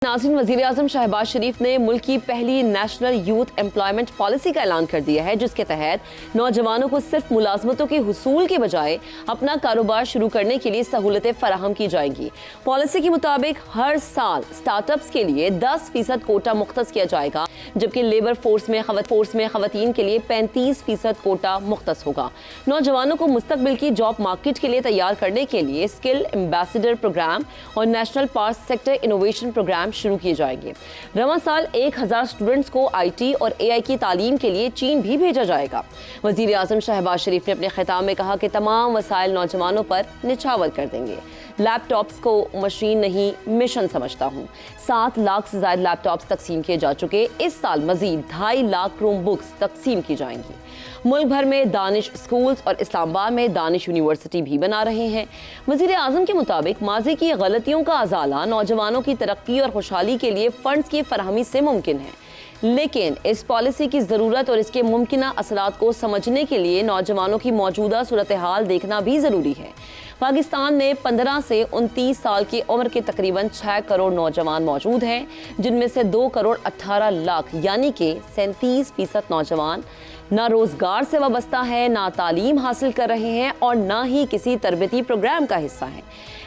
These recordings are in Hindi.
नाज़रीन, वज़ीर-ए-आज़म शहबाज शरीफ ने मुल्क की पहली नेशनल यूथ एम्प्लॉयमेंट पॉलिसी का ऐलान कर दिया है, जिसके तहत नौजवानों को सिर्फ मुलाजमतों के हुसूल के बजाय अपना कारोबार शुरू करने के लिए सहूलतें फराहम की जाएंगी। पॉलिसी के मुताबिक हर साल स्टार्टअप्स के लिए 10% कोटा मुख्तस किया जाएगा, जबकि लेबर फोर्स में खवातीन के लिए 35% कोटा मुख्तस होगा। नौजवानों को मुस्तकबिल की जॉब मार्केट के लिए तैयार करने के लिए स्किल एम्बेसडर प्रोग्राम और national power sector innovation program शुरू किए जाएंगे। रवां साल 1000 स्टूडेंट्स को आईटी और एआई की तालीम के लिए चीन भी भेजा जाएगा। वजीर आजम शहबाज शरीफ ने अपने खिताब में कहा कि तमाम वसाइल नौजवानों पर निछावर कर देंगे। लैपटॉप्स को मशीन नहीं मिशन समझता हूँ। 7 लाख से ज्यादा लैपटॉप्स तकसीम किए जा चुके। इस साल मजीद 2.5 लाख क्रोम बुक्स तकसीम की जाएंगी। मुल्क भर में दानिश स्कूल्स और इस्लामाबाद में दानिश यूनिवर्सिटी भी बना रहे हैं। वज़ीर आज़म के मुताबिक माजी की गलतियों का अजाला नौजवानों की तरक्की और खुशहाली के लिए फंड्स की फराहमी से मुमकिन है, लेकिन इस पॉलिसी की ज़रूरत और इसके मुमकिन असरात को समझने के लिए नौजवानों की मौजूदा सूरत हाल देखना भी ज़रूरी है। पाकिस्तान में 15 से 29 साल की उम्र के तकरीबन 6 करोड़ नौजवान मौजूद हैं, जिनमें से 2 करोड़ 18 लाख यानी कि 37% नौजवान ना रोजगार से वाबस्ता है, ना तालीम हासिल कर रहे हैं और ना ही किसी तरबियती प्रोग्राम का हिस्सा हैं।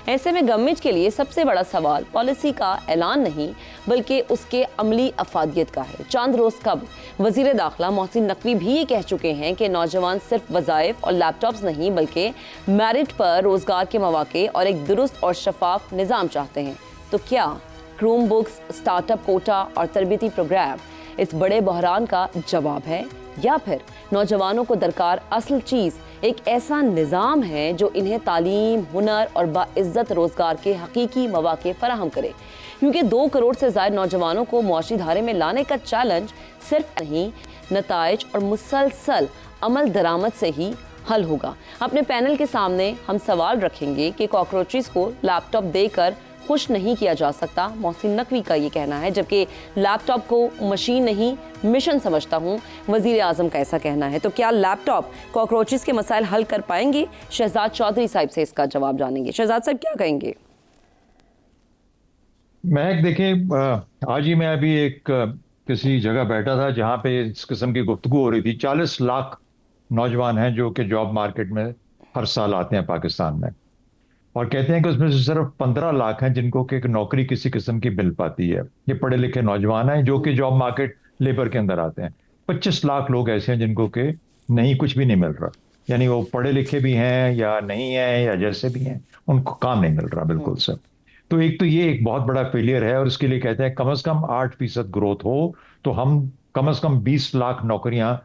ऐसे में गवर्नमेंट के लिए सबसे बड़ा सवाल पॉलिसी का ऐलान नहीं बल्कि उसके अमली अफादियत का है। चंद रोज कब वजीर दाखिला मोहसिन नकवी भी ये कह चुके हैं कि नौजवान सिर्फ वज़ाइफ और लैपटॉप्स नहीं बल्कि मेरिट पर रोजगार के मौके और एक दुरुस्त और शफाफ निज़ाम चाहते हैं। तो क्या क्रोम बुक्स, स्टार्टअप कोटा और तरबियती प्रोग्राम इस बड़े बहरान का जवाब है, या फिर नौजवानों को दरकार असल चीज़ एक ऐसा निज़ाम है जो इन्हें तालीम, हुनर और बाइज़्ज़त रोज़गार के हकीकी मौके फराहम करे? क्योंकि 2 करोड़ से ज़्यादा नौजवानों को मुआशी धारे में लाने का चैलेंज सिर्फ नहीं, नताइज और मुसलसल अमल दरामद से ही हल होगा। अपने पैनल के सामने हम सवाल रखेंगे कि कॉकरोचेस को लैपटॉप देकर खुश नहीं किया जा सकता। मोहसिन नकवी का ये कहना है, जबकि लैपटॉप को मशीन नहीं मिशन समझता हूँ। वजीर आजम का ऐसा कहना है। तो क्या लैपटॉप कॉकरोचेस के मसाइल हल कर पाएंगे? शहजाद चौधरी साहब से इसका जवाब जानेंगे। शहजाद साहब क्या कहेंगे? महक, देखें, आज ही मैं अभी एक किसी जगह बैठा था जहां पे इस किस्म की गुफ्तगू हो रही थी। 40 लाख नौजवान हैं जो कि जॉब मार्केट में हर साल आते हैं पाकिस्तान में, और कहते हैं कि उसमें से सिर्फ 15 लाख हैं जिनको कि एक नौकरी किसी किस्म की मिल पाती है। ये पढ़े लिखे नौजवान हैं जो कि जॉब मार्केट लेबर के अंदर आते हैं। 25 लाख लोग ऐसे हैं जिनको कि नहीं, कुछ भी नहीं मिल रहा, यानी वो पढ़े लिखे भी हैं या नहीं है या जैसे भी हैं, उनको काम नहीं मिल रहा बिल्कुल से। तो ये एक बहुत बड़ा फेलियर है, और इसके लिए कहते हैं कम से कम 8% ग्रोथ हो तो हम कम से कम 20 लाख नौकरियां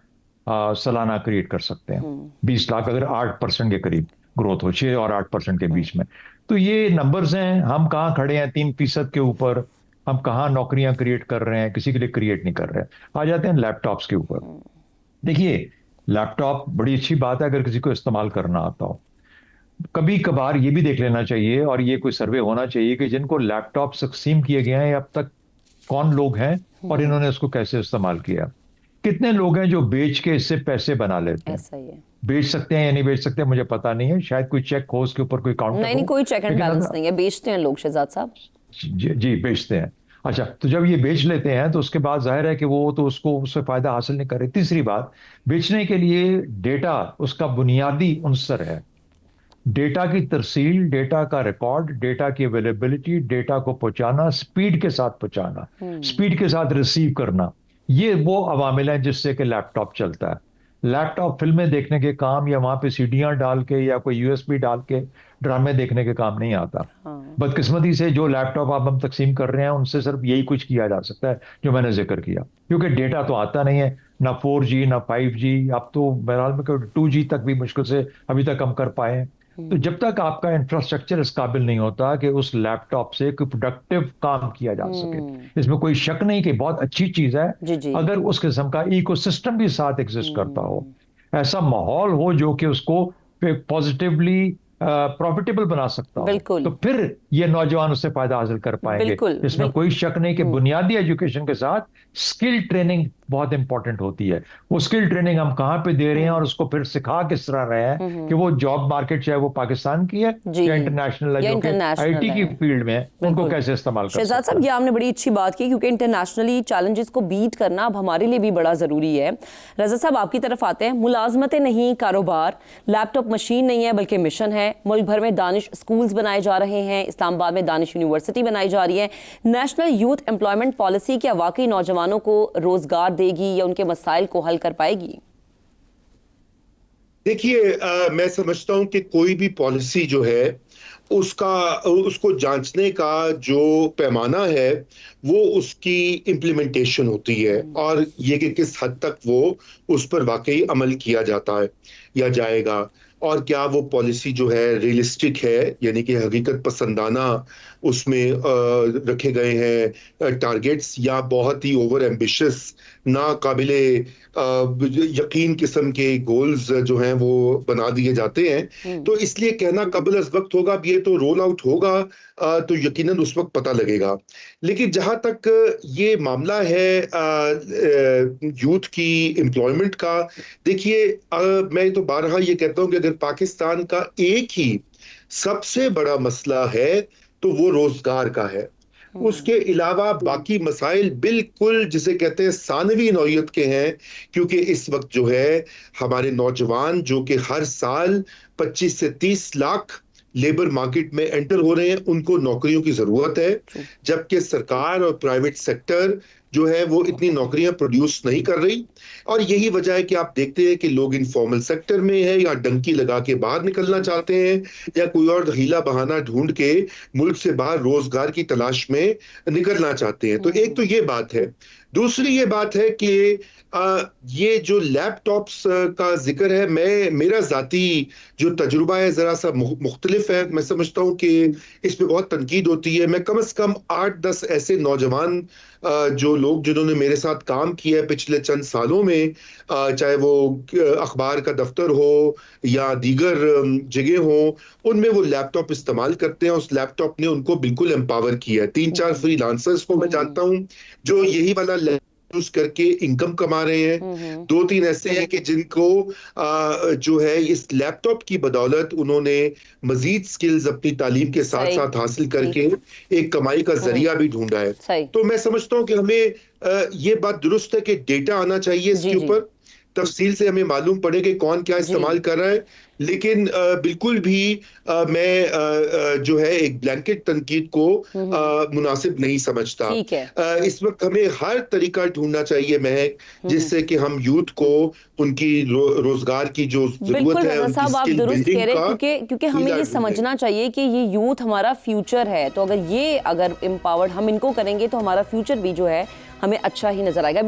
सालाना क्रिएट कर सकते हैं। 20 लाख अगर 8% के करीब ग्रोथ हो, 6 और 8% के बीच में, तो ये नंबर्स हैं। हम कहाँ खड़े हैं 3% के ऊपर? हम कहाँ नौकरियां क्रिएट कर रहे हैं? किसी के लिए क्रिएट नहीं कर रहे हैं। आ जाते हैं लैपटॉप्स के ऊपर। देखिए, लैपटॉप बड़ी अच्छी बात है अगर किसी को इस्तेमाल करना आता हो। कभी कभार ये भी देख लेना चाहिए, और ये कोई सर्वे होना चाहिए कि जिनको लैपटॉप तकसीम किए गए हैं अब तक कौन लोग हैं और इन्होंने उसको कैसे इस्तेमाल किया। कितने लोग हैं जो बेच के इससे पैसे बना लेते हैं? ऐसा ही है। बेच सकते हैं या नहीं बेच सकते मुझे पता नहीं है, शायद कोई चेक हो उसके ऊपर, कोई काउंटर नहीं, कोई चेक एंड बैलेंस नहीं है। बेचते हैं लोग शहजाद साहब। जी बेचते हैं। अच्छा, तो जब ये बेच लेते हैं तो उसके बाद जाहिर है कि वो तो उससे फायदा हासिल नहीं कर रहे। तीसरी बात, बेचने के लिए डेटा उसका बुनियादी अंसर है। डेटा की तरसील, डेटा का रिकॉर्ड, डेटा की अवेलेबिलिटी, डेटा को पहुंचाना, स्पीड के साथ पहुंचाना, स्पीड के साथ रिसीव करना, ये वो अवामिल हैं जिससे कि लैपटॉप चलता है। लैपटॉप फिल्में देखने के काम या वहां पे सीडियां डाल के या कोई यूएसबी डाल के ड्रामे देखने के काम नहीं आता। बदकिस्मती से जो लैपटॉप आप हम तकसीम कर रहे हैं उनसे सिर्फ यही कुछ किया जा सकता है जो मैंने जिक्र किया, क्योंकि डेटा तो आता नहीं है, ना 4G ना 5G, अब तो बहरहाल में 2G तक भी मुश्किल से अभी तक हम कर पाए हैं। तो जब तक आपका इंफ्रास्ट्रक्चर इस काबिल नहीं होता कि उस लैपटॉप से कोई प्रोडक्टिव काम किया जा सके, इसमें कोई शक नहीं कि बहुत अच्छी चीज है जी। अगर उस किस्म का इकोसिस्टम भी साथ एग्जिस्ट करता हो, ऐसा माहौल हो जो कि उसको पॉजिटिवली प्रॉफिटेबल बना सकता हो, तो फिर ये नौजवान उससे फायदा हासिल कर पाएंगे। इसमें कोई शक नहीं कि बुनियादी एजुकेशन के साथ स्किल ट्रेनिंग बहुत इंपॉर्टेंट होती है। वो स्किल ट्रेनिंग हम कहाँ पे दे रहे हैं और उसको फिर सिखा किस तरह रहे हैं कि वो जॉब मार्केट चाहे वो पाकिस्तान की है जी या इंटरनेशनल है, या जो कि इंटरनेशनल आईटी की है। फील्ड में है, उनको बिल्कुल। कैसे इस्तेमाल कर शहजाद सकते साहब, हैं। ये आपने बड़ी अच्छी बात की, क्योंकि इंटरनेशनली चैलेंजेस को बीट करना अब हमारे लिए भी बड़ा ज़रूरी है। रज़ा साहब, आपकी तरफ आते हैं। मुलाजमतें नहीं, कारोबार, लैपटॉप मशीन नहीं है बल्कि मिशन है। मुल्क भर में दानिश स्कूल्स बनाए जा रहे हैं, इस्लामाबाद में दानिश यूनिवर्सिटी बनाई जा रही है। नेशनल यूथ एम्प्लॉयमेंट पॉलिसी क्या वाकई नौजवानों को रोजगार देगी या उनके मसाइल को हल कर पाएगी? देखिए, मैं समझता हूं कि कोई भी पॉलिसी जो है उसको जांचने का जो पैमाना है वो उसकी इम्प्लीमेंटेशन होती है, और ये कि किस हद तक वो उस पर वाकई अमल किया जाता है या जाएगा, और क्या वो पॉलिसी जो है रियलिस्टिक है, यानी कि हकीकत पसंदाना उसमें रखे गए हैं टारगेट्स, या बहुत ही ओवर एम्बिशियस ना काबिले यकीन किस्म के गोल्स जो हैं वो बना दिए जाते हैं। तो इसलिए कहना कबल अज वक्त होगा, अब ये तो रोल आउट होगा तो यकीनन उस वक्त पता लगेगा। लेकिन जहां तक ये मामला है यूथ की एम्प्लॉयमेंट का, देखिए मैं तो बारहा ये कहता हूं कि अगर पाकिस्तान का एक ही सबसे बड़ा मसला है तो वो रोजगार का है। उसके अलावा बाकी मसाइल बिल्कुल जिसे कहते हैं सानवी नौयत के हैं, क्योंकि इस वक्त जो है हमारे नौजवान जो कि हर साल 25 से 30 लाख लेबर मार्केट में एंटर हो रहे हैं, उनको नौकरियों की जरूरत है, जबकि सरकार और प्राइवेट सेक्टर जो है वो इतनी नौकरियां प्रोड्यूस नहीं कर रही। और यही वजह है कि आप देखते हैं कि लोग इनफॉर्मल सेक्टर में है या डंकी लगा के बाहर निकलना चाहते हैं या कोई और हीला बहाना ढूंढ के मुल्क से बाहर रोजगार की तलाश में निकलना चाहते हैं। तो एक तो ये बात है। दूसरी ये बात है कि ये जो लैपटॉप्स का जिक्र है, मेरा जाती जो तजुर्बा है जरा सा मुख्तलिफ है। मैं समझता हूँ कि इस पे बहुत तनकीद होती है। मैं कम से कम 8-10 ऐसे नौजवान जो लोग जिन्होंने मेरे साथ काम किया है पिछले चंद सालों में, चाहे वो अखबार का दफ्तर हो या दीगर जगह हो, उनमें वो लैपटॉप इस्तेमाल करते हैं। उस लैपटॉप ने उनको बिल्कुल एम्पावर किया है। 3-4 फ्रीलांसर्स को मैं जानता हूं जो यही वाला यूज करके इनकम कमा रहे हैं। 2-3 ऐसे हैं कि जिनको जो है इस लैपटॉप की बदौलत उन्होंने मजीद स्किल्स अपनी तालीम के साथ साथ हासिल करके एक कमाई का जरिया भी ढूंढा है। तो मैं समझता हूं कि हमें ये बात दुरुस्त है कि डेटा आना चाहिए इसके ऊपर, तफसील से हमें मालूम पड़े कि कौन क्या इस्तेमाल कर रहा है। लेकिन बिल्कुल भी मैं जो है एक ब्लैंकेट तनकीद को मुनासिब नहीं समझता। इस वक्त हमें हर तरीका ढूंढना चाहिए महक, जिससे कि हम यूथ को उनकी रोजगार की जो जरूरत है उनकी स्किल बिल्डिंग का, क्योंकि हमें ये समझना चाहिए कि ये यूथ हमारा फ्यूचर है। तो अगर एम्पावर्ड हम इनको करेंगे तो हमारा फ्यूचर भी जो है हमें अच्छा ही नजर आएगा।